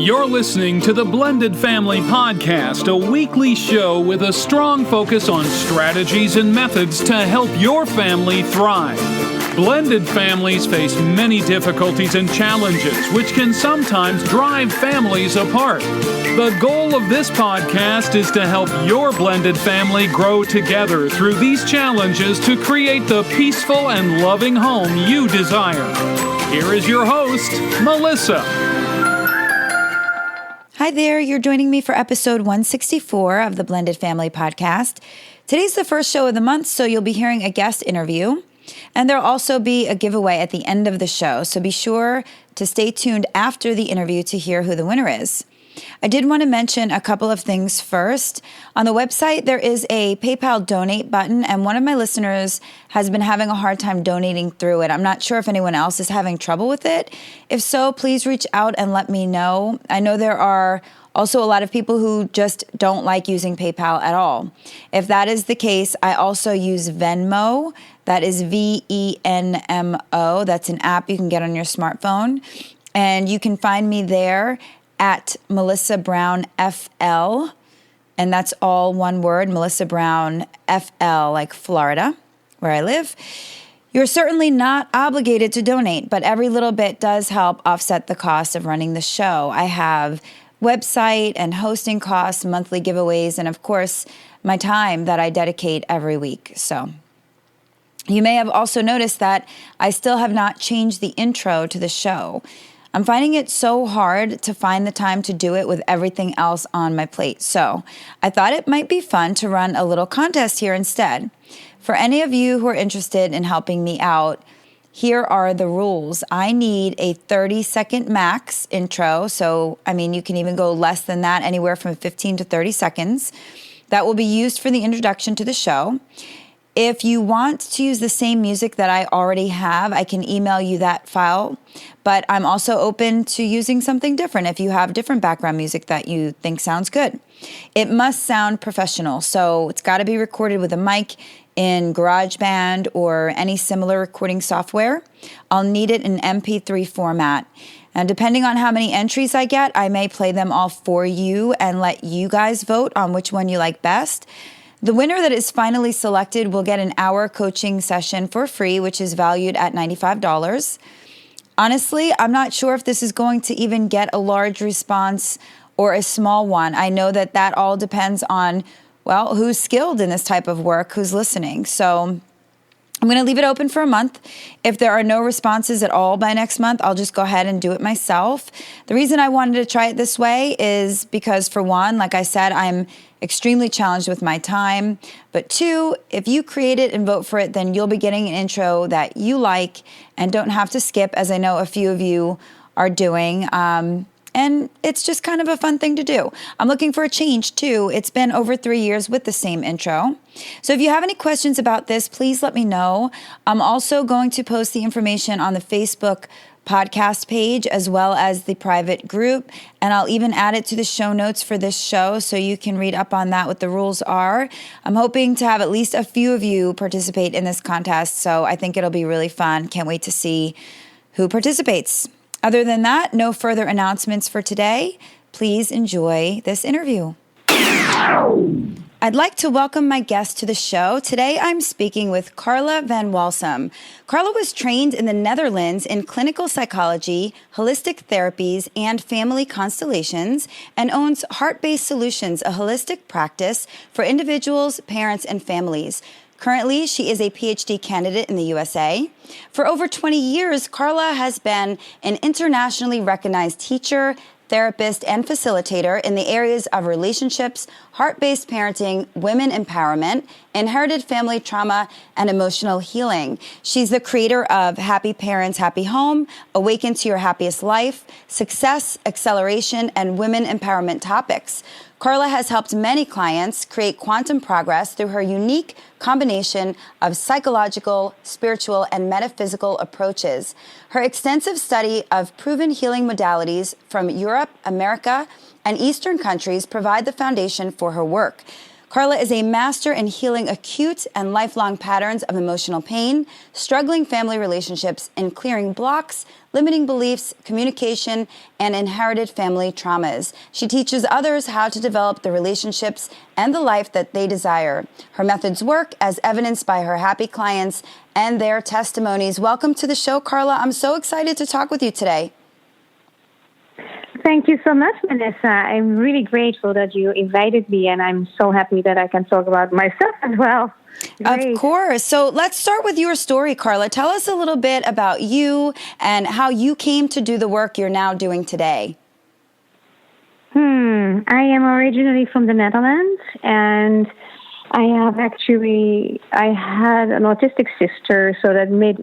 You're listening to the Blended Family Podcast, a weekly show with a strong focus on strategies and methods to help your family thrive. Blended families face many difficulties and challenges, which can sometimes drive families apart. The goal of this podcast is to help your blended family grow together through these challenges to create the peaceful and loving home you desire. Here is your host, Melissa. Hi there, you're joining me for episode 164 of the Blended Family Podcast. Today's the first show of the month, so you'll be hearing a guest interview. And there'll also be a giveaway at the end of the show, so be sure to stay tuned after the interview to hear who the winner is. I did want to mention a couple of things first. On the website, there is a PayPal donate button, and one of my listeners has been having a hard time donating through it. I'm not sure if anyone else is having trouble with it. If so, please reach out and let me know. I know there are also a lot of people who just don't like using PayPal at all. If that is the case, I also use Venmo. That is Venmo. That's an app you can get on your smartphone. And you can find me there at Melissa Brown FL. And that's all one word, Melissa Brown FL, like Florida, where I live. You're certainly not obligated to donate, but every little bit does help offset the cost of running the show. I have website and hosting costs, monthly giveaways, and of course, my time that I dedicate every week. So you may have also noticed that I still have not changed the intro to the show. I'm finding it so hard to find the time to do it with everything else on my plate. So I thought it might be fun to run a little contest here instead. For any of you who are interested in helping me out, here are the rules. I need a 30-second max intro. So, you can even go less than that, anywhere from 15 to 30 seconds. That will be used for the introduction to the show. If you want to use the same music that I already have, I can email you that file. But I'm also open to using something different if you have different background music that you think sounds good. It must sound professional, so it's got to be recorded with a mic in GarageBand or any similar recording software. I'll need it in MP3 format. And depending on how many entries I get, I may play them all for you and let you guys vote on which one you like best. The winner that is finally selected will get an hour coaching session for free, which is valued at $95. Honestly, I'm not sure if this is going to even get a large response or a small one. I know that all depends on, who's skilled in this type of work, who's listening. So I'm going to leave it open for a month. If there are no responses at all by next month, I'll just go ahead and do it myself. The reason I wanted to try it this way is because, for one, like I said, I'm extremely challenged with my time. But two, if you create it and vote for it, then you'll be getting an intro that you like and don't have to skip, as I know a few of you are doing. And it's just kind of a fun thing to do. I'm looking for a change, too. It's been over 3 years with the same intro. So if you have any questions about this, please let me know. I'm also going to post the information on the Facebook podcast page as well as the private group. And I'll even add it to the show notes for this show so you can read up on that, what the rules are. I'm hoping to have at least a few of you participate in this contest. So I think it'll be really fun. Can't wait to see who participates. Other than that, no further announcements for today. Please enjoy this interview. I'd like to welcome my guest to the show. Today, I'm speaking with Carla Van Walsum. Carla was trained in the Netherlands in clinical psychology, holistic therapies, and family constellations, and owns Heart-Based Solutions, a holistic practice for individuals, parents, and families. Currently, she is a PhD candidate in the USA. For over 20 years, Carla has been an internationally recognized teacher, therapist, and facilitator in the areas of relationships, heart-based parenting, women empowerment, inherited family trauma, and emotional healing. She's the creator of Happy Parents, Happy Home, Awaken to Your Happiest Life, Success, Acceleration, and Women Empowerment Topics. Carla has helped many clients create quantum progress through her unique combination of psychological, spiritual, and metaphysical approaches. Her extensive study of proven healing modalities from Europe, America, and Eastern countries provide the foundation for her work. Carla is a master in healing acute and lifelong patterns of emotional pain, struggling family relationships, and clearing blocks, limiting beliefs, communication, and inherited family traumas. She teaches others how to develop the relationships and the life that they desire. Her methods work, as evidenced by her happy clients and their testimonies. Welcome to the show, Carla. I'm so excited to talk with you today. Thank you so much, Vanessa. I'm really grateful that you invited me, and I'm so happy that I can talk about myself as well. Great. Of course. So let's start with your story, Carla. Tell us a little bit about you and how you came to do the work you're now doing today. I am originally from the Netherlands, and I had an autistic sister, so that made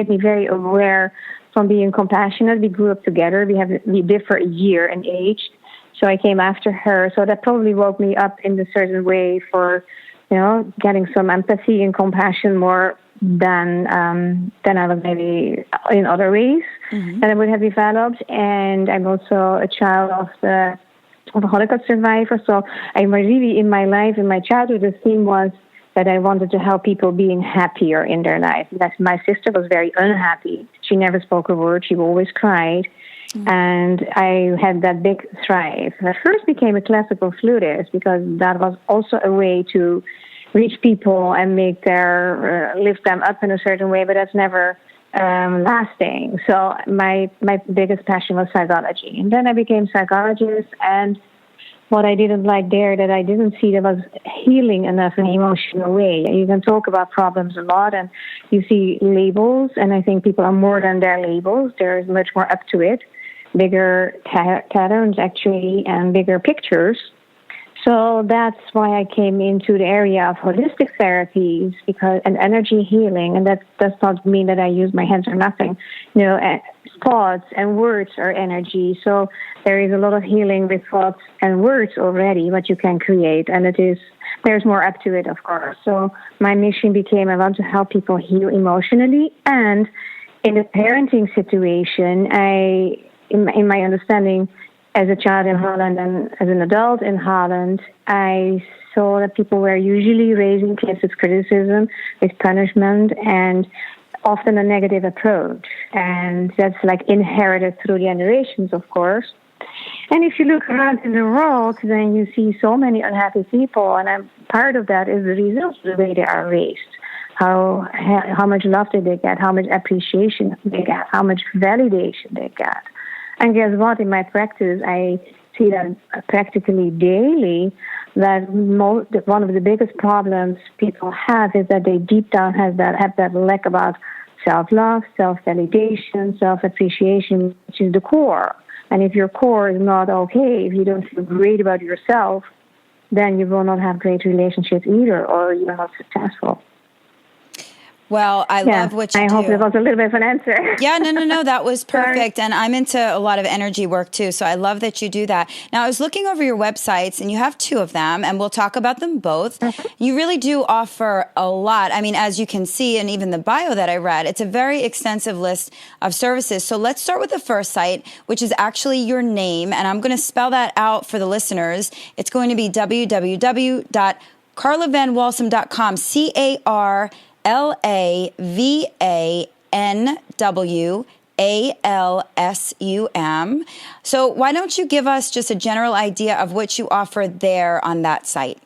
me very aware from being compassionate. We grew up together. We differ a year in age, so I came after her. So that probably woke me up in a certain way for, getting some empathy and compassion more than I was maybe in other ways that I would have developed. And I'm also a child of a Holocaust survivor. So I'm really in my life, in my childhood, the theme was that I wanted to help people being happier in their life. That my sister was very unhappy. She never spoke a word. She always cried. And I had that big thrive. I first became a classical flutist because that was also a way to reach people and make lift them up in a certain way, but that's never lasting. So my biggest passion was psychology. And then I became a psychologist, and what I didn't like there, that I didn't see that was healing enough in an emotional way. You can talk about problems a lot, and you see labels, and I think people are more than their labels. There is much more up to it, bigger patterns actually, and bigger pictures. So that's why I came into the area of holistic therapies and energy healing. And that does not mean that I use my hands or nothing. Thoughts and words are energy. So there is a lot of healing with thoughts and words already, what you can create. And there's more up to it, of course. So my mission became, I want to help people heal emotionally. And in the parenting situation, in my understanding, as a child in Holland and as an adult in Holland, I saw that people were usually raising kids with criticism, with punishment, and often a negative approach. And that's like inherited through generations, of course. And if you look around in the world, then you see so many unhappy people, and part of that is the result of the way they are raised. How much love did they get, how much appreciation they get, how much validation they get. And guess what? In my practice, I see that practically daily that one of the biggest problems people have is that they deep down have that lack about self-love, self-validation, self-appreciation, which is the core. And if your core is not okay, if you don't feel great about yourself, then you will not have great relationships either, or you're not successful. Well, I love what you do. I hope that was a little bit of an answer. Yeah, no, that was perfect. And I'm into a lot of energy work too, so I love that you do that. Now, I was looking over your websites, and you have 2 of them, and we'll talk about them both. You really do offer a lot. I mean, as you can see, and even the bio that I read, it's a very extensive list of services. So let's start with the first site, which is actually your name, and I'm going to spell that out for the listeners. It's going to be www.carlavanwalsum.com, CarlaVanWalsum. So why don't you give us just a general idea of what you offer there on that site?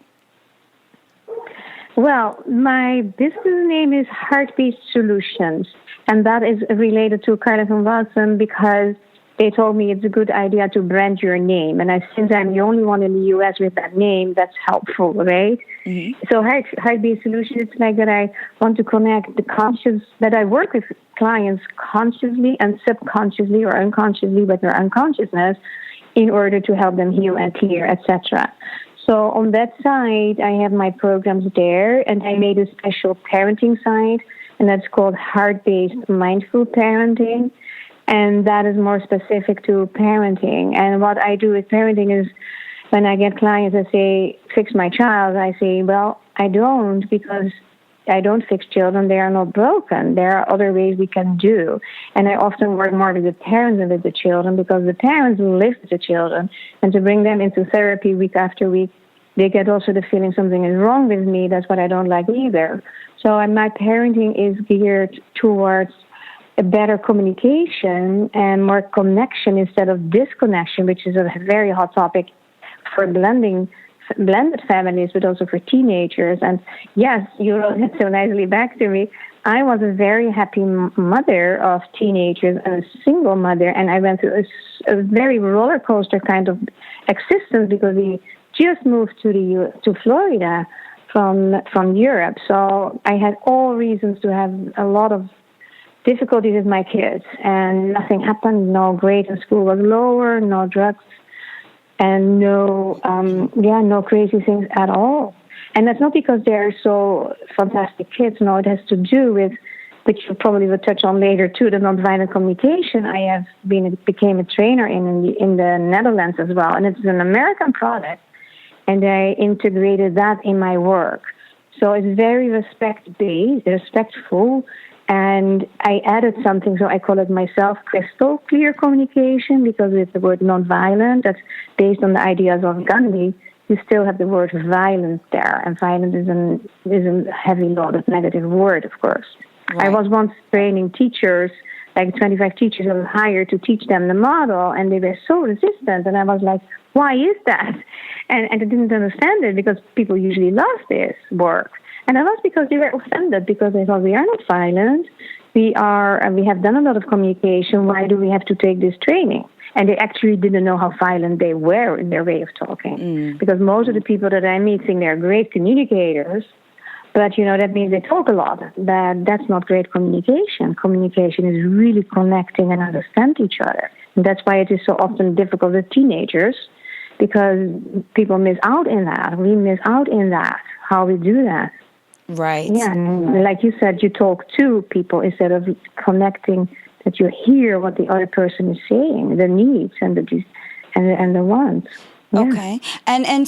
Well, my business name is Heartbeat Solutions, and that is related to Carla Van Walsum because they told me it's a good idea to brand your name. And since I'm the only one in the U.S. with that name, that's helpful, right? Mm-hmm. So Heartbeat Solutions, it's like that I want to connect the conscious, that I work with clients consciously and subconsciously or unconsciously with their unconsciousness in order to help them heal and clear, etc. So on that side, I have my programs there, and I made a special parenting site, and that's called Heart-Based Mindful Parenting. And that is more specific to parenting. And what I do with parenting is when I get clients that say, fix my child, I say, well, I don't, because I don't fix children. They are not broken. There are other ways we can do. And I often work more with the parents than with the children because the parents live with the children. And to bring them into therapy week after week, they get also the feeling something is wrong with me. That's what I don't like either. So my parenting is geared towards a better communication and more connection instead of disconnection, which is a very hot topic for blended families, but also for teenagers. And yes, you wrote it so nicely back to me. I was a very happy mother of teenagers and a single mother, and I went through a very roller coaster kind of existence because we just moved to Florida from Europe. So I had all reasons to have a lot of difficulties with my kids, and nothing happened. No grade in school was lower, no drugs, and no crazy things at all. And that's not because they're so fantastic kids. No, it has to do with, which you probably will touch on later too, the nonviolent communication. I became a trainer in the Netherlands as well, and it's an American product, and I integrated that in my work. So it's very respectful, and I added something, so I call it myself crystal clear communication, because with the word nonviolent, that's based on the ideas of Gandhi, you still have the word violence there, and violence is a heavy loaded negative word, of course. Right. I was once training teachers, like 25 teachers I was hired to teach them the model, and they were so resistant, and I was like, why is that? And I didn't understand it, because people usually love this work. And that was because they were offended, because they thought, we are not violent, we have done a lot of communication, why do we have to take this training? And they actually didn't know how violent they were in their way of talking. Because most of the people that I meet think they're great communicators, but, that means they talk a lot. That's not great communication. Communication is really connecting and understand each other. And that's why it is so often difficult with teenagers, because people miss out in that. We miss out in that, how we do that. Right. Yeah, and like you said, you talk to people instead of connecting, that you hear what the other person is saying, the needs and the wants. Yeah. Okay. And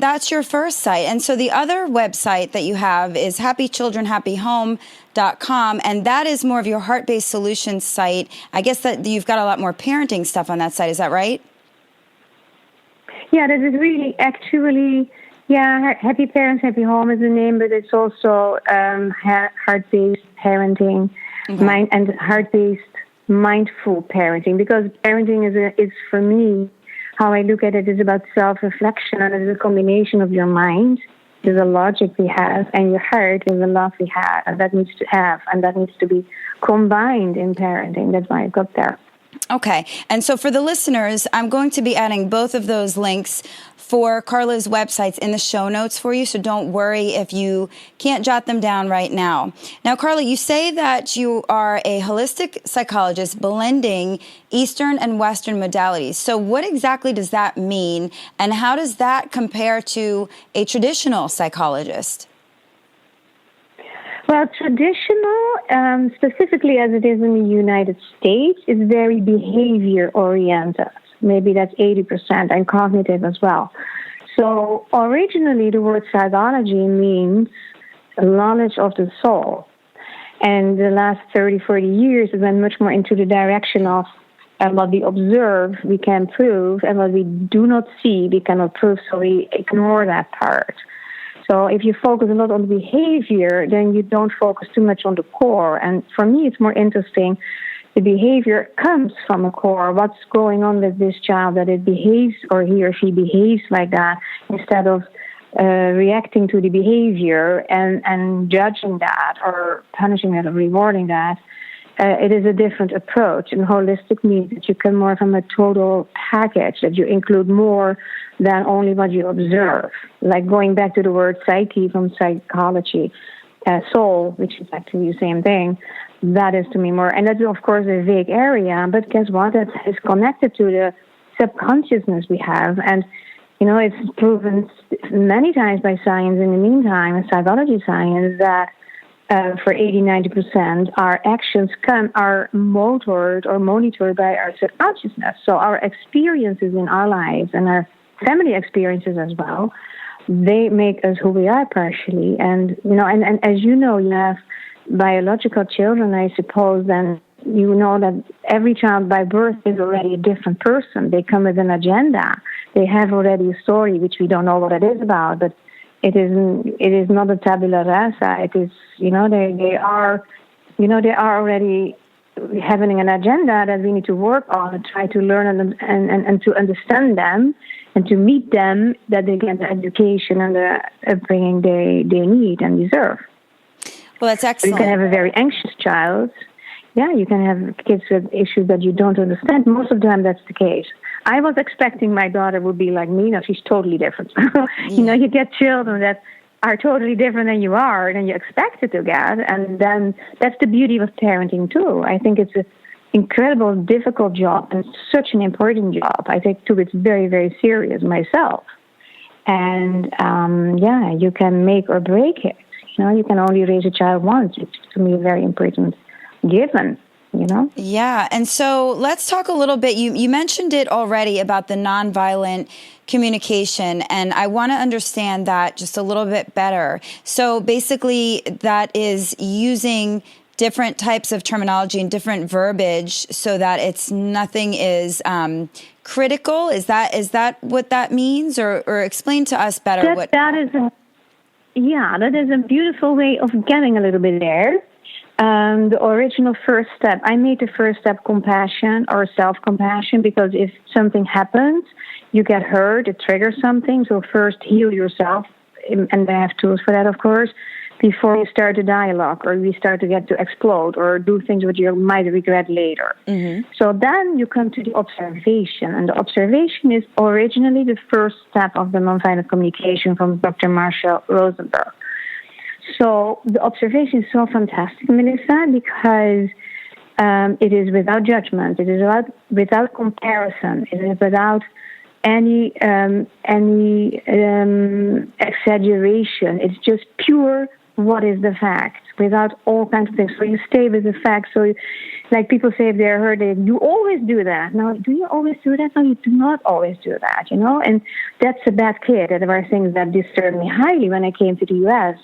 that's your first site. And so the other website that you have is happychildrenhappyhome.com, and that is more of your heart-based solutions site. I guess that you've got a lot more parenting stuff on that site. Is that right? Yeah, that is really actually, Happy Parents, Happy Home is the name, but it's also heart-based parenting, and heart-based mindful parenting, because parenting is for me, how I look at it is about self-reflection, and it's a combination of your mind, there's a logic we have, and your heart is the love we have, and that needs to be combined in parenting. That's why I got there. Okay. And so for the listeners, I'm going to be adding both of those links for Carla's websites in the show notes for you, so don't worry if you can't jot them down right now. Now, Carla, you say that you are a holistic psychologist blending Eastern and Western modalities. So what exactly does that mean, and how does that compare to a traditional psychologist? Well, traditional, specifically as it is in the United States, is very behavior-oriented. Maybe that's 80%, and cognitive as well. So originally, the word psychology means knowledge of the soul. And the last 30, 40 years, it went much more into the direction of what we observe, we can prove, and what we do not see, we cannot prove, so we ignore that part. So if you focus a lot on the behavior, then you don't focus too much on the core. And for me, it's more interesting. The behavior comes from a core. What's going on with this child that it behaves, or he or she behaves like that, instead of reacting to the behavior and judging that or punishing that or rewarding that. It is a different approach. And holistic means that you come more from a total package, that you include more than only what you observe. Like going back to the word psyche from psychology, soul, which is actually the same thing, that is to me more. And that's, of course, a vague area, but guess what? That is connected to the subconsciousness we have. And, it's proven many times by science in the meantime, psychology science, that for 80-90%, our actions are motored or monitored by our subconsciousness. So our experiences in our lives and our family experiences as well, they make us who we are partially. And, and as you know, you have biological children, I suppose, then you know that every child by birth is already a different person. They come with an agenda. They have already a story, which we don't know what it is about, but it is not a tabula rasa. It is, they are already having an agenda that we need to work on and try to learn and to understand them and to meet them, that they get the education and the upbringing they need and deserve. Well, that's excellent. You can have a very anxious child. Yeah, you can have kids with issues that you don't understand. Most of the time, that's the case. I was expecting my daughter would be like me. No, she's totally different. You get children that are totally different than you are, than you expected to get. And then that's the beauty of parenting, too. I think it's an incredible, difficult job and such an important job. I take it very, very serious myself. And, you can make or break it. You can only raise a child once. It's, to me, a very important given. Yeah. And so let's talk a little bit. You mentioned it already about the nonviolent communication, and I want to understand that just a little bit better. So basically that is using different types of terminology and different verbiage so that nothing is critical. Is that what that means? Or explain to us better that is a beautiful way of getting a little bit there. The original first step, I made the first step compassion or self-compassion, because if something happens, you get hurt, it triggers something. So first heal yourself, and they have tools for that, of course, before you start a dialogue or you start to get to explode or do things which you might regret later. Mm-hmm. So then you come to the observation, and the observation is originally the first step of the nonviolent communication from Dr. Marshall Rosenberg. So the observation is so fantastic, Melissa, because it is without judgment. It is without comparison. It is without any exaggeration. It's just pure what is the fact, without all kinds of things. So you stay with the facts. So, like people say, if they're hurt, you always do that. Now, do you always do that? No, you do not always do that, And that's a bad kid. There were things that disturbed me highly when I came to the U.S.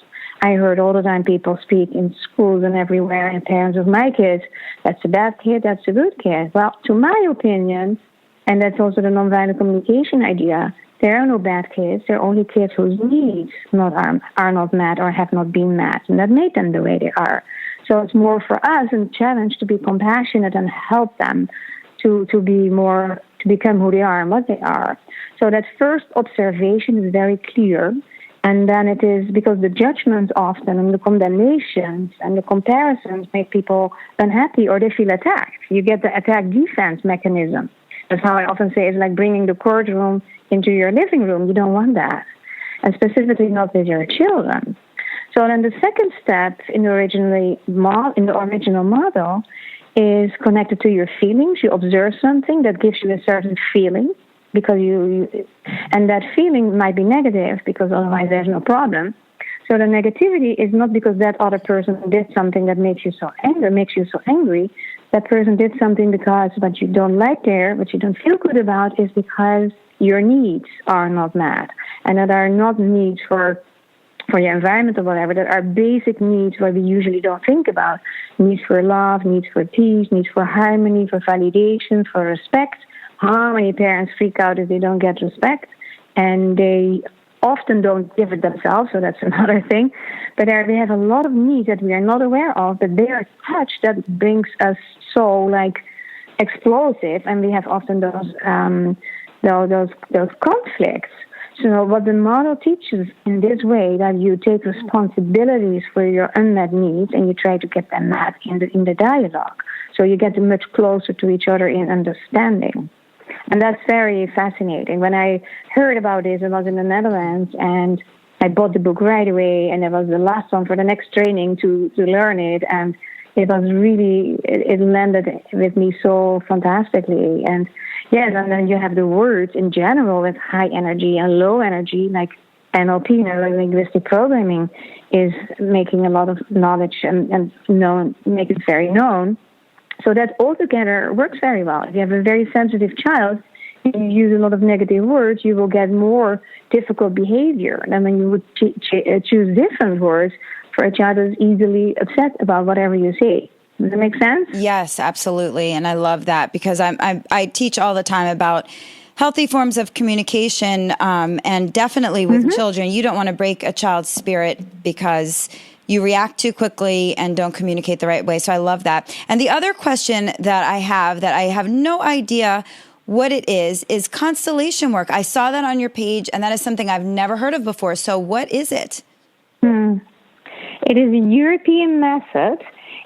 I heard all the time people speak in schools and everywhere, and parents of my kids, that's a bad kid, that's a good kid. Well, to my opinion, and that's also the nonviolent communication idea, there are no bad kids. There are only kids whose needs are not met or have not been met, and that made them the way they are. So it's more for us a challenge to be compassionate and help them to become who they are and what they are. So that first observation is very clear. And then it is because the judgments often and the condemnations and the comparisons make people unhappy or they feel attacked. You get the attack-defense mechanism. That's how I often say it's like bringing the courtroom into your living room. You don't want that, and specifically not with your children. So then the second step in the original model is connected to your feelings. You observe something that gives you a certain feeling, because and that feeling might be negative, because otherwise there's no problem. So the negativity is not because that other person did something that makes you so angry. That person did something because what you don't like there, what you don't feel good about, is because your needs are not met, and that are not needs for your environment or whatever, that are basic needs where we usually don't think about. Needs for love, needs for peace, needs for harmony, for validation, for respect. How many parents freak out if they don't get respect, and they often don't give it themselves, so that's another thing. But they have a lot of needs that we are not aware of, but they are touched that brings us so explosive, and we have often those conflicts. So what the model teaches in this way, that you take responsibilities for your unmet needs and you try to get them met in the dialogue. So you get much closer to each other in understanding. And that's very fascinating. When I heard about this, I was in the Netherlands, and I bought the book right away, and it was the last one for the next training to learn it. And it was really, it landed with me so fantastically. And yes, and then you have the words in general with high energy and low energy, like NLP, neuro-linguistic programming, is making a lot of knowledge and make it very known. So that altogether works very well. If you have a very sensitive child, if you use a lot of negative words, you will get more difficult behavior than when you would choose different words for a child who's easily upset about whatever you say. Does that make sense? Yes, absolutely. And I love that, because I teach all the time about healthy forms of communication, and definitely with children. You don't want to break a child's spirit because you react too quickly and don't communicate the right way. So I love that. And the other question that I have no idea what it is constellation work. I saw that on your page, and that is something I've never heard of before. So what is it? It is a European method,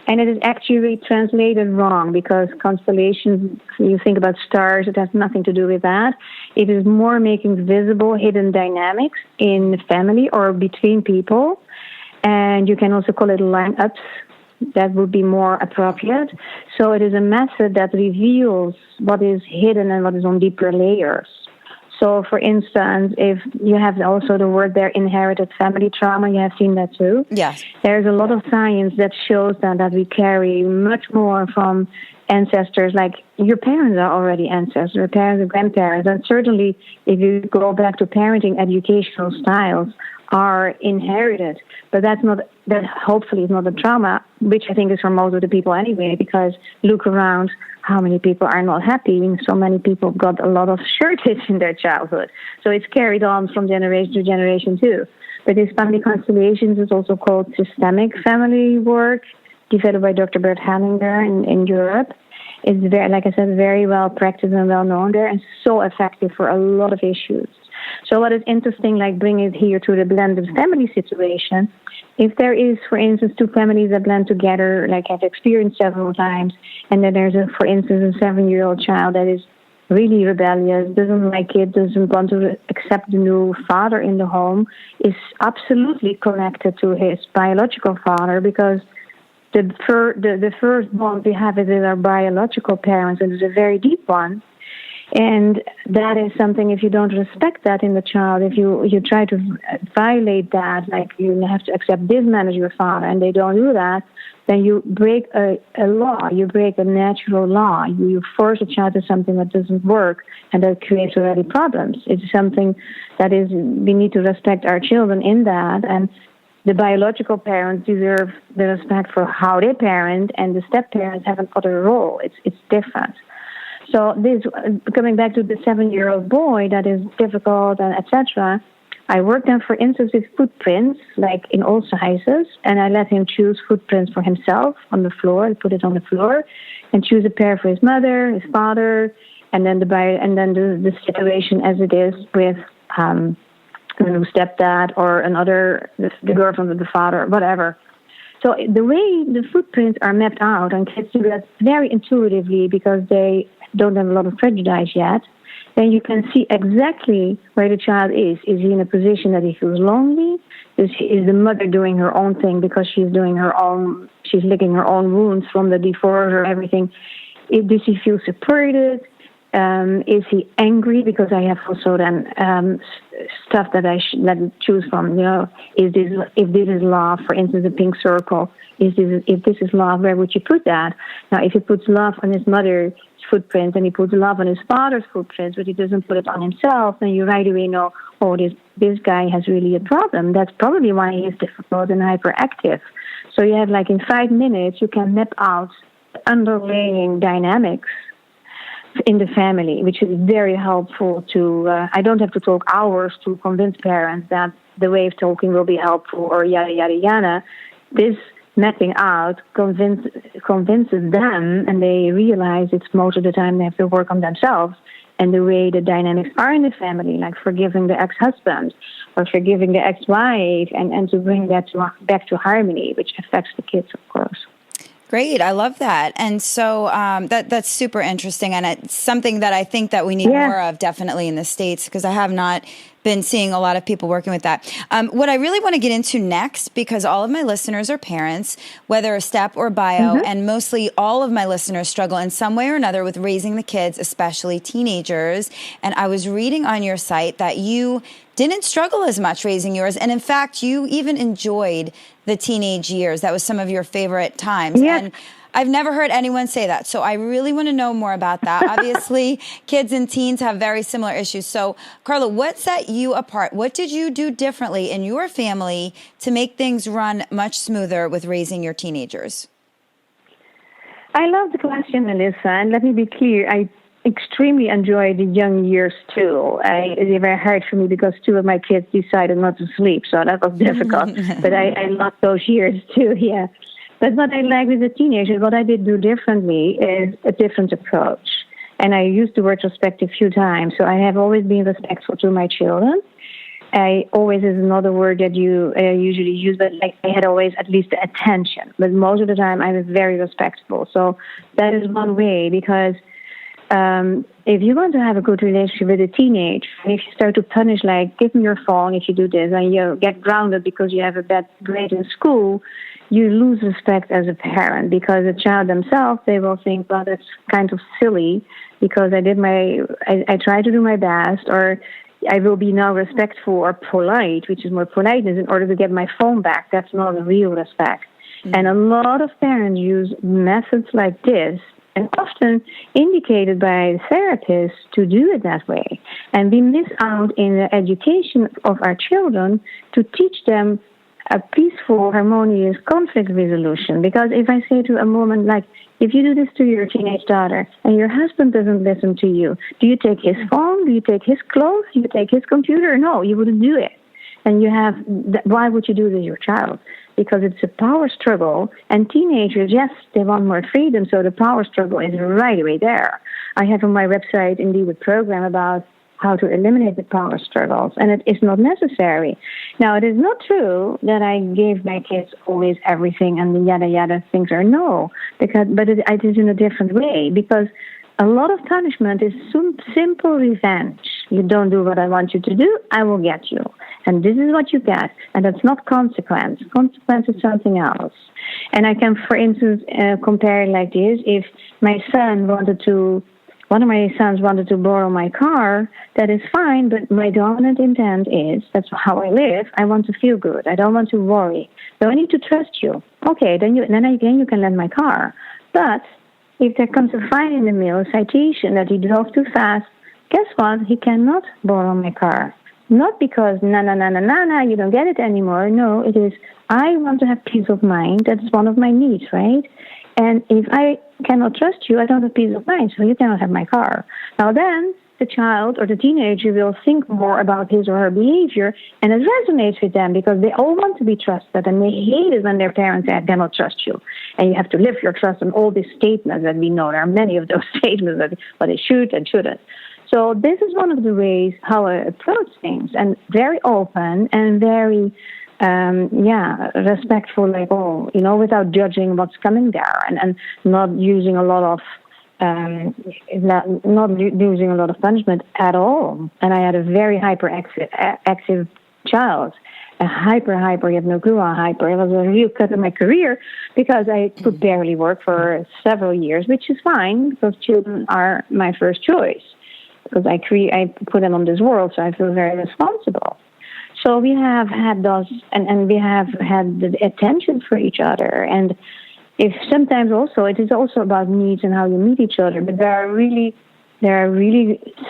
and it is actually translated wrong because constellations, you think about stars, it has nothing to do with that. It is more making visible hidden dynamics in the family or between people. And you can also call it lineups. That would be more appropriate. So it is a method that reveals what is hidden and what is on deeper layers. So, for instance, if you have also the word there, inherited family trauma, you have seen that too. Yes. There's a lot of science that shows that we carry much more from ancestors, like your parents are already ancestors, your parents and grandparents. And certainly, if you go back to parenting, educational styles are inherited. But that hopefully is not a trauma, which I think is for most of the people anyway, because look around, how many people are not happy? So many people got a lot of shortage in their childhood. So it's carried on from generation to generation too. But this family constellations is also called systemic family work, developed by Dr. Bert Hellinger in Europe. It's very, like I said, very well practiced and well known there, and so effective for a lot of issues. So what is interesting, like bringing it here to the blended family situation, if there is, for instance, two families that blend together, like I've experienced several times, and then there's, for instance, a 7-year-old child that is really rebellious, doesn't like it, doesn't want to accept the new father in the home, is absolutely connected to his biological father, because the first bond we have is with our biological parents, and it's a very deep one. And that is something, if you don't respect that in the child, if you try to violate that, like you have to accept this man as your father, and they don't do that, then you break a law, you break a natural law. You force a child to something that doesn't work, and that creates already problems. It's something that is, we need to respect our children in that, and the biological parents deserve the respect for how they parent, and the step-parents have another role. It's different. So this, coming back to the 7-year-old boy that is difficult and etc., I worked then, for instance, with footprints, like in all sizes, and I let him choose footprints for himself on the floor, put it on the floor, and choose a pair for his mother, his father, and then the situation as it is with a new stepdad or the girlfriend of the father, whatever. So the way the footprints are mapped out, and kids do that very intuitively because they don't have a lot of prejudice yet, then you can see exactly where the child is. Is he in a position that he feels lonely? Is the mother doing her own thing because she's licking her own wounds from the divorce or everything? Does he feel supported? Is he angry? Because I have also then stuff that I choose from. If this is love, for instance, a pink circle. If this is love, where would you put that? Now, if he puts love on his mother's footprint and he puts love on his father's footprint, but he doesn't put it on himself, then you right away know, oh, this guy has really a problem. That's probably why he is difficult and hyperactive. So you have, like, in 5 minutes, you can map out the underlying dynamics in the family, which is very helpful to, I don't have to talk hours to convince parents that the way of talking will be helpful or yada, yada, yada. This mapping out convinces them, and they realize it's most of the time they have to work on themselves and the way the dynamics are in the family, like forgiving the ex-husband or forgiving the ex-wife, and to bring that back to harmony, which affects the kids, of course. Great. I love that. And so that's super interesting. And it's something that I think that we need more of, definitely in the States, because I have not been seeing a lot of people working with that. What I really want to get into next, because all of my listeners are parents, whether a step or bio, and mostly all of my listeners struggle in some way or another with raising the kids, especially teenagers. And I was reading on your site that you didn't struggle as much raising yours. And in fact, you even enjoyed the teenage years. That was some of your favorite times. Yes. And I've never heard anyone say that. So I really want to know more about that. Obviously, kids and teens have very similar issues. So, Carla, what set you apart? What did you do differently in your family to make things run much smoother with raising your teenagers? I love the question, Melissa. And let me be clear. I extremely enjoy the young years too. They were hard for me because two of my kids decided not to sleep, so that was difficult. But I loved those years too, yeah. But what I like with the teenagers, what I did do differently is a different approach. And I used the word respect a few times, so I have always been respectful to my children. I always is another word that you usually use, but like I had always at least the attention. But most of the time I was very respectful. So that is one way, because if you want to have a good relationship with a teenager, and if you start to punish, like, give me your phone if you do this, and you get grounded because you have a bad grade in school, you lose respect as a parent, because the child themselves, they will think, well, that's kind of silly because I try to do my best, or I will be now respectful or polite, which is more politeness, in order to get my phone back. That's not a real respect. Mm-hmm. And a lot of parents use methods like this, and often indicated by therapists, to do it that way. And we miss out in the education of our children to teach them a peaceful, harmonious conflict resolution. Because if I say to a woman, like, if you do this to your teenage daughter and your husband doesn't listen to you, do you take his phone? Do you take his clothes? Do you take his computer? No, you wouldn't do it. And why would you do this to your child? Because it's a power struggle, and teenagers, yes, they want more freedom, so the power struggle is right away there. I have on my website indeed a program about how to eliminate the power struggles, and it is not necessary. Now, it is not true that I gave my kids always everything and the yada yada things, or no, but it is in a different way, because a lot of punishment is simple revenge. You don't do what I want you to do, I will get you. And this is what you get. And that's not consequence. Consequence is something else. And I can, for instance, compare it like this. If one of my sons wanted to borrow my car, that is fine, but my dominant intent is, that's how I live, I want to feel good. I don't want to worry. So I need to trust you. Okay, then you can lend my car. But if there comes a fine in the mail, a citation that he drove too fast, guess what? He cannot borrow my car. Not because, you don't get it anymore. No, it is, I want to have peace of mind. That's one of my needs, right? And if I cannot trust you, I don't have peace of mind, so you cannot have my car. Now then, the child or the teenager will think more about his or her behavior, and it resonates with them because they all want to be trusted, and they hate it when their parents say, I cannot trust you. And you have to live your trust on all these statements that we know. There are many of those statements that what they should and shouldn't. So this is one of the ways how I approach things, and very open and very, respectful, like, without judging what's coming there, and not using a lot of, not using a lot of punishment at all. And I had a very hyperactive child, a hyper, you have no clue how hyper. It was a real cut in my career because I could barely work for several years, which is fine because children are my first choice. Because I put them on this world, so I feel very responsible. So we have had those, and we have had the attention for each other. And if sometimes also, it is also about needs and how you meet each other. But there are really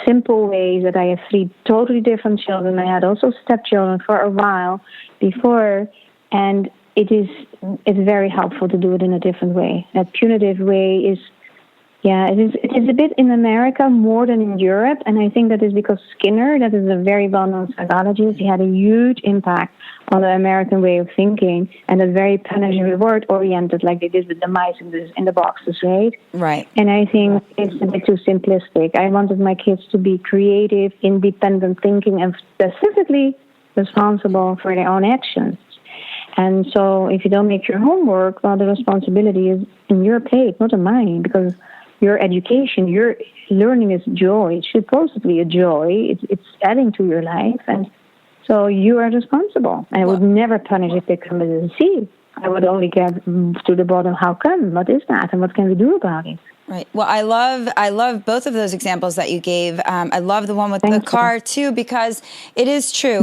simple ways that I have 3 totally different children. I had also stepchildren for a while before, and it's very helpful to do it in a different way. That punitive way is. Yeah, it is a bit in America more than in Europe, and I think that is because Skinner, that is a very well-known psychologist, he had a huge impact on the American way of thinking, and a very punish and reward-oriented, like they did with the mice in the boxes, right? Right. And I think it's a bit too simplistic. I wanted my kids to be creative, independent thinking, and specifically responsible for their own actions. And so if you don't make your homework, well, the responsibility is in your plate, not in mine, because your education, your learning is joy. It's supposed to be a joy. It's adding to your life. And so you are responsible. And I would never punish if they come as a C. I would only get to the bottom, how come? What is that? And what can we do about it? Right. Well, I love both of those examples that you gave. I love the one with the car too, because it is true.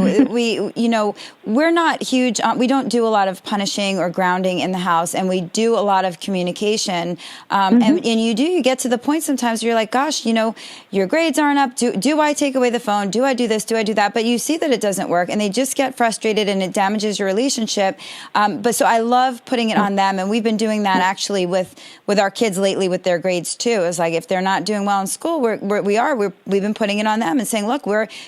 We're not huge. We don't do a lot of punishing or grounding in the house, and we do a lot of communication. And you get to the point sometimes where you're like, gosh, your grades aren't up. Do I take away the phone? Do I do this? Do I do that? But you see that it doesn't work, and they just get frustrated, and it damages your relationship. But so I love putting it on them, and we've been doing that actually with our kids lately with their grades grades too. It's like if they're not doing well in school, we've been putting it on them and saying, look,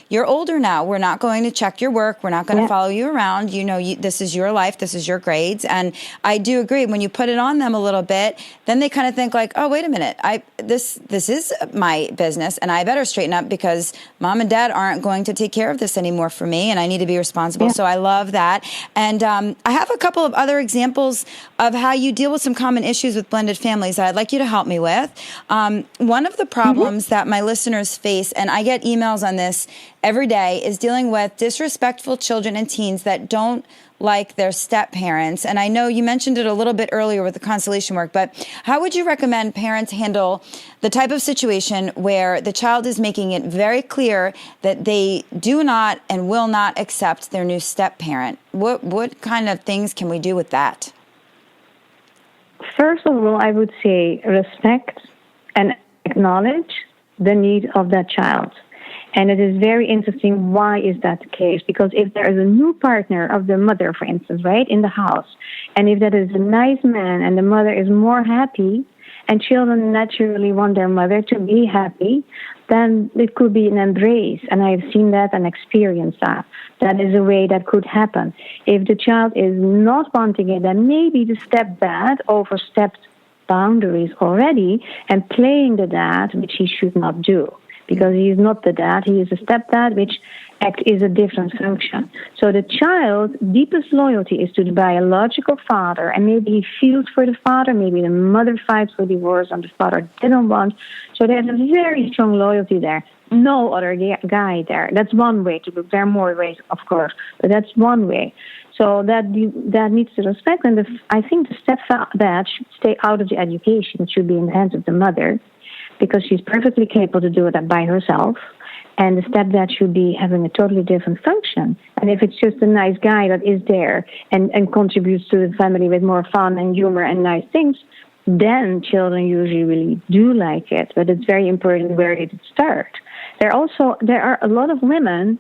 you're older now. We're not going to check your work. We're not going to follow you around. This is your life. This is your grades. And I do agree. When you put it on them a little bit, then they kind of think like, oh, wait a minute. This is my business, and I better straighten up because mom and dad aren't going to take care of this anymore for me, and I need to be responsible. So I love that. And I have a couple of other examples of how you deal with some common issues with blended families that I'd like you to help me with. One of the problems that my listeners face, and I get emails on this every day, is dealing with disrespectful children and teens that don't like their step parents. And I know you mentioned it a little bit earlier with the constellation work, but how would you recommend parents handle the type of situation where the child is making it very clear that they do not and will not accept their new step parent? What kind of things can we do with that? First of all, I would say respect and acknowledge the need of that child. And it is very interesting. Why is that the case? Because if there is a new partner of the mother, for instance, right, in the house, and if that is a nice man and the mother is more happy, and children naturally want their mother to be happy, then it could be an embrace. And I've seen that and experienced that. That is a way that could happen. If the child is not wanting it, then maybe the stepdad overstepped boundaries already and playing the dad, which he should not do. Because he is not the dad, he is a stepdad, which is a different function. So the child's deepest loyalty is to the biological father, and maybe he feels for the father, maybe the mother fights for divorce and the father didn't want. So there's a very strong loyalty there. No other guy there. That's one way to look. There are more ways, of course, but that's one way. So that needs to respect, and I think the stepdad should stay out of the education. It should be in the hands of the mother, because she's perfectly capable to do it by herself. And the stepdad should be having a totally different function. And if it's just a nice guy that is there and contributes to the family with more fun and humor and nice things, then children usually really do like it. But it's very important where did it start. There are a lot of women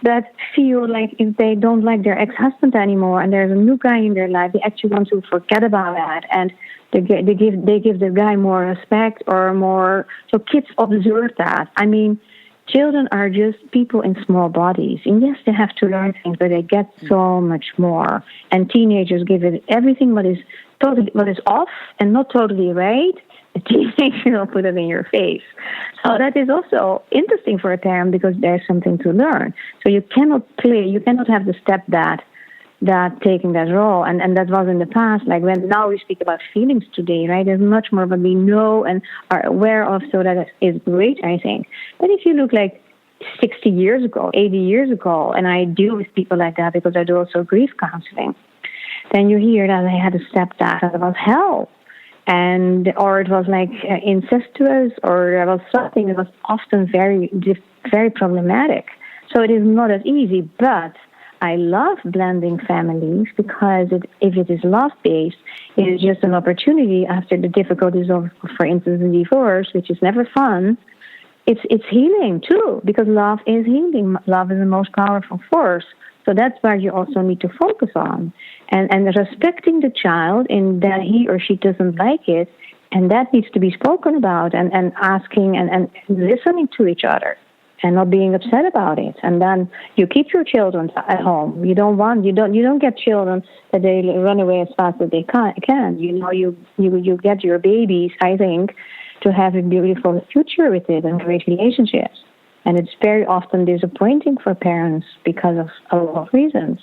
that feel like if they don't like their ex-husband anymore and there's a new guy in their life, they actually want to forget about that. And they give the guy more respect or more. So kids observe that. I mean, children are just people in small bodies. And yes, they have to learn things, but they get so much more. And teenagers give it everything what is off and not totally right. The teenager will put it in your face. So that is also interesting for a parent because there's something to learn. So you cannot have the stepdad that taking that role, and that was in the past. Like now we speak about feelings today, right? There's much more what we know and are aware of, so that is great, I think. But if you look like 60 years ago, 80 years ago, and I deal with people like that because I do also grief counseling, then you hear that they had a stepdad and it was hell, or it was like incestuous, or there was something that was often very, very problematic. So it is not as easy, but I love blending families because if it is love-based, it is just an opportunity after the difficulties of, for instance, a divorce, which is never fun. It's healing too, because love is healing. Love is the most powerful force. So that's where you also need to focus on. And respecting the child in that he or she doesn't like it, and that needs to be spoken about, and asking and listening to each other. And not being upset about it, and then you keep your children at home. You don't get children that they run away as fast as they can. You get your babies, I think, to have a beautiful future with it and great relationships. And it's very often disappointing for parents because of a lot of reasons.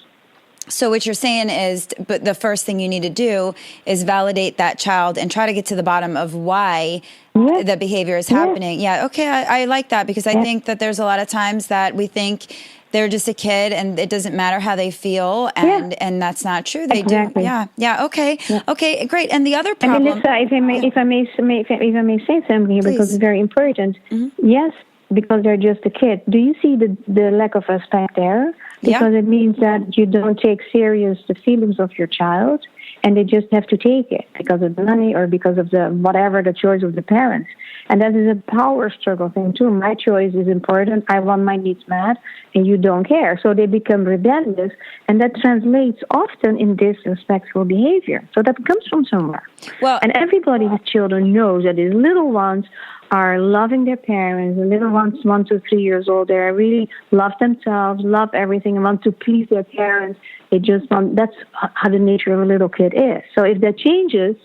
So what you're saying is, but the first thing you need to do is validate that child and try to get to the bottom of why the behavior is happening. Yeah, okay, I like that, because I think that there's a lot of times that we think they're just a kid and it doesn't matter how they feel, and that's not true. They do. Yeah. Okay, great. And the other problem. And Melissa, if I may say something here, because it's very important. Mm-hmm. Yes, because they're just a kid. Do you see the lack of respect there? Because it means that you don't take serious the feelings of your child, and they just have to take it because of the money or because of the choice of the parents. And that is a power struggle thing too. My choice is important. I want my needs met, and you don't care. So they become rebellious, and that translates often in disrespectful behavior. So that comes from somewhere. Well, and everybody with children knows that these little ones are loving their parents. The little ones, 1 to 3 years old, they really love themselves, love everything, and want to please their parents. They just want, that's how the nature of a little kid is. So if that changes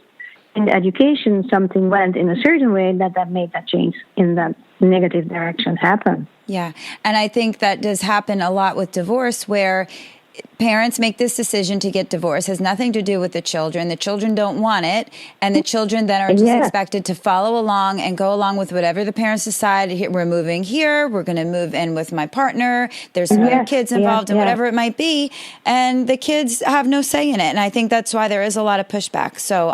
in education, something went in a certain way, that made that change in that negative direction happen. Yeah. And I think that does happen a lot with divorce, where parents make this decision to get divorced. It has nothing to do with the children. The children don't want it. And the children then are just expected to follow along and go along with whatever the parents decide. We're moving here. We're going to move in with my partner. There's some other kids involved and whatever it might be. And the kids have no say in it. And I think that's why there is a lot of pushback. So,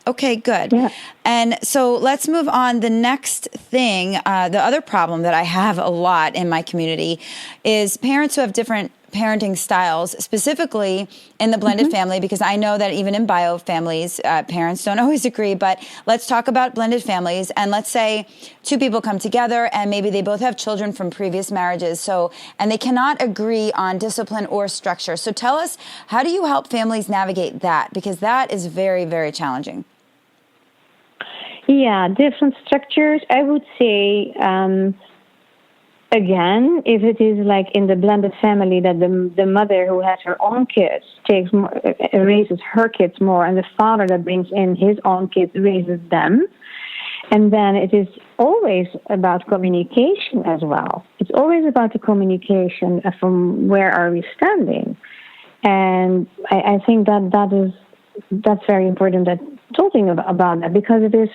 okay, good. Yeah. And so let's move on. The next thing, the other problem that I have a lot in my community is parents who have different parenting styles, specifically in the blended family, because I know that even in bio families, parents don't always agree. But let's talk about blended families. And let's say two people come together and maybe they both have children from previous marriages. So, and they cannot agree on discipline or structure. So tell us, how do you help families navigate that? Because that is very, very challenging. Yeah, different structures. I would say, again, if it is like in the blended family that the mother who has her own kids raises her kids more, and the father that brings in his own kids raises them, and then it is always about communication as well. It's always about the communication from where are we standing, and I think that's very important. That talking about that, because it is.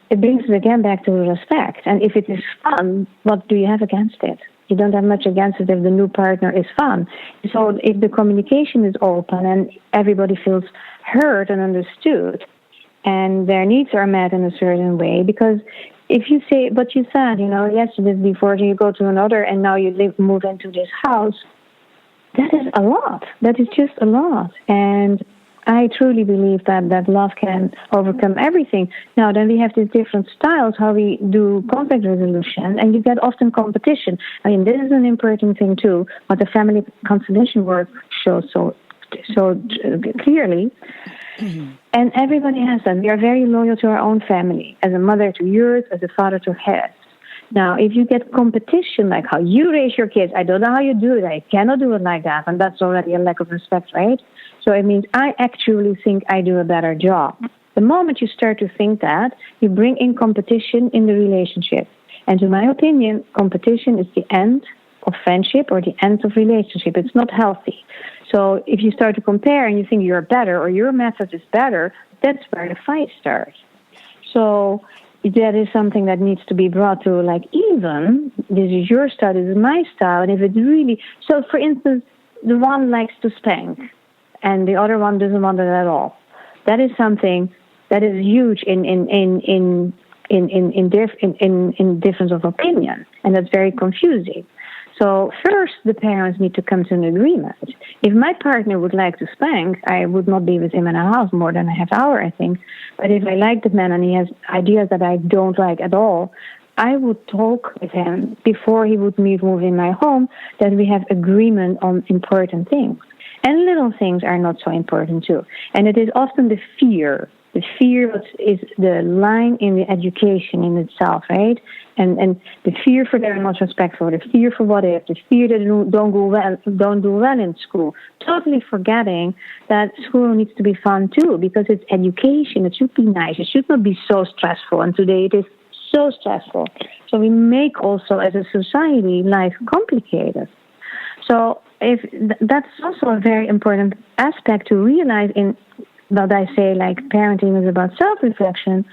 It brings us again back to respect. And if it is fun, what do you have against it? You don't have much against it if the new partner is fun. So if the communication is open and everybody feels heard and understood and their needs are met in a certain way, because if you say, but you said, yes, you did before, and you go to another and now you move into this house, that is a lot. That is just a lot. And I truly believe that love can overcome everything. Now, then we have these different styles, how we do conflict resolution, and you get often competition. I mean, this is an important thing, too, what the family constellation work shows so clearly. Mm-hmm. And everybody has that. We are very loyal to our own family, as a mother to yours, as a father to his. Now, if you get competition, like how you raise your kids, I don't know how you do it, I cannot do it like that, and that's already a lack of respect, right? So it means I actually think I do a better job. The moment you start to think that, you bring in competition in the relationship. And to my opinion, competition is the end of friendship or the end of relationship. It's not healthy. So if you start to compare and you think you're better or your method is better, that's where the fight starts. So that is something that needs to be brought to, like, even, this is your style, this is my style, and if it's really, so for instance, the one likes to spank, and the other one doesn't want it at all. That is something that is huge in difference of opinion, and that's very confusing. So first, the parents need to come to an agreement. If my partner would like to spank, I would not be with him in a house more than a half hour, I think. But if I like the man and he has ideas that I don't like at all, I would talk with him before he would move in my home, that we have agreement on important things. And little things are not so important too. And it is often the fear. The fear is the line in the education in itself, right? And the fear for they're not respectful, the fear for what if, the fear that don't do well in school. Totally forgetting that school needs to be fun too, because it's education. It should be nice. It should not be so stressful. And today it is so stressful. So we make also as a society life complicated. So if that's also a very important aspect to realize in what I say, like parenting is about self-reflection.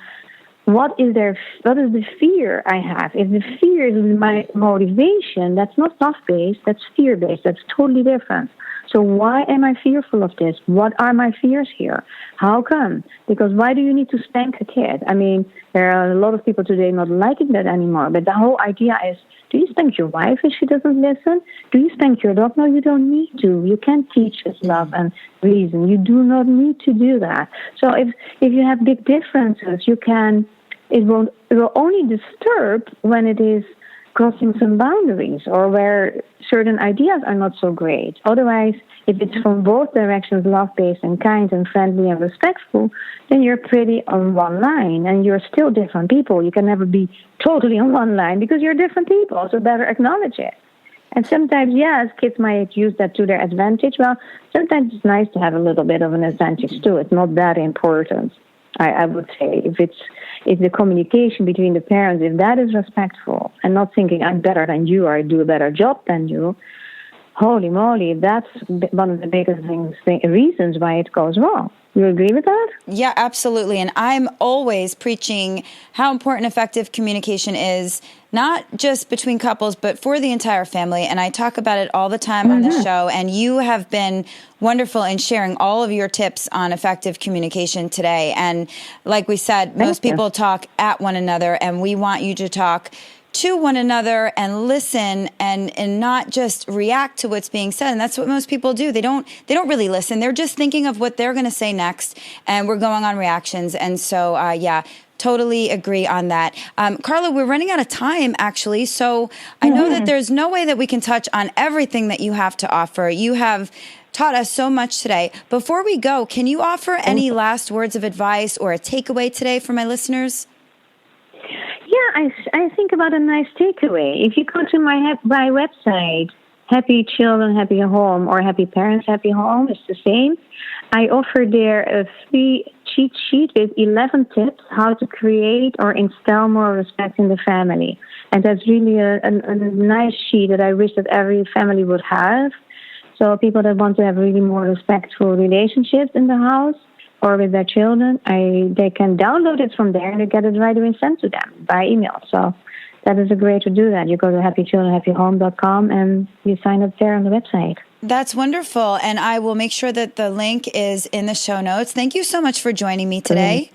What is the fear I have? If the fear is my motivation, that's not love-based, that's fear-based. That's totally different. So why am I fearful of this? What are my fears here? How come? Because why do you need to spank a kid? I mean, there are a lot of people today not liking that anymore, but the whole idea is, do you spank your wife if she doesn't listen? Do you spank your dog? No, you don't need to. You can teach us love and reason. You do not need to do that. So if you have big differences, you can it will only disturb when it is crossing some boundaries or where certain ideas are not so great. Otherwise, if it's from both directions, love-based and kind and friendly and respectful, then you're pretty on one line, and you're still different people. You can never be totally on one line because you're different people, so better acknowledge it. And sometimes, yes, kids might use that to their advantage. Well, sometimes it's nice to have a little bit of an advantage too. It's not that important, I would say. If the communication between the parents, if that is respectful and not thinking I'm better than you or I do a better job than you, holy moly, that's one of the biggest reasons why it goes wrong. You agree with that? Yeah, absolutely. And I'm always preaching how important effective communication is, not just between couples, but for the entire family. And I talk about it all the time on the show. And you have been wonderful in sharing all of your tips on effective communication today. And like we said, most people talk at one another, and we want you to talk to one another and listen and not just react to what's being said. And that's what most people do. They don't really listen. They're just thinking of what they're going to say next, and we're going on reactions. And so, totally agree on that. Carla, we're running out of time, actually. So I know that there's no way that we can touch on everything that you have to offer. You have taught us so much today. Before we go, can you offer any last words of advice or a takeaway today for my listeners? Yeah, I think about a nice takeaway. If you go to my website, Happy Children, Happy Home, or Happy Parents, Happy Home, it's the same. I offer there a free cheat sheet with 11 tips how to create or instill more respect in the family. And that's really a nice sheet that I wish that every family would have. So people that want to have really more respectful relationships in the house or with their children, they can download it from there and they get it right away sent to them by email. So that is a great way to do that. You go to happychildrenhappyhome.com and you sign up there on the website. That's wonderful. And I will make sure that the link is in the show notes. Thank you so much for joining me today.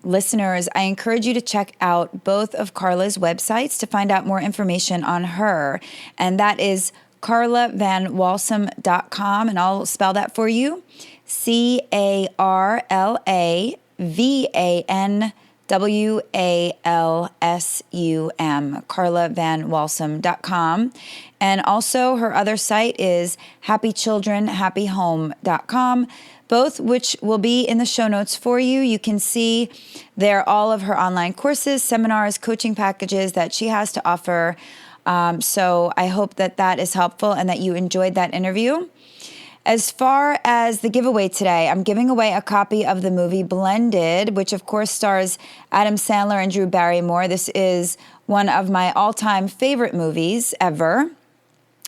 Listeners, I encourage you to check out both of Carla's websites to find out more information on her. And that is carlavanwalsum.com. And I'll spell that for you. CarlaVanWalsum, carlavanwalsum.com. And also her other site is happychildrenhappyhome.com, both which will be in the show notes for you. You can see there all of her online courses, seminars, coaching packages that she has to offer. So I hope that that is helpful and that you enjoyed that interview. As far as the giveaway today, I'm giving away a copy of the movie Blended, which of course stars Adam Sandler and Drew Barrymore. This is one of my all-time favorite movies ever,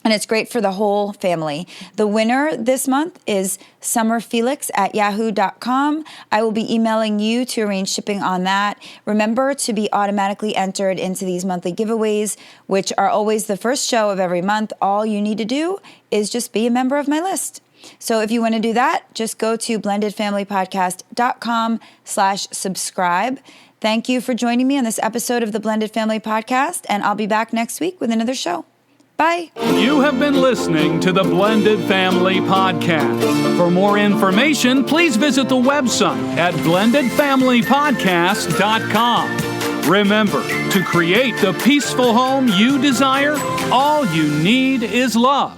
and it's great for the whole family. The winner this month is summerfelix@yahoo.com. I will be emailing you to arrange shipping on that. Remember to be automatically entered into these monthly giveaways, which are always the first show of every month. All you need to do is just be a member of my list. So if you want to do that, just go to blendedfamilypodcast.com/subscribe. Thank you for joining me on this episode of the Blended Family Podcast, and I'll be back next week with another show. Bye. You have been listening to the Blended Family Podcast. For more information, please visit the website at blendedfamilypodcast.com. Remember, to create the peaceful home you desire, all you need is love.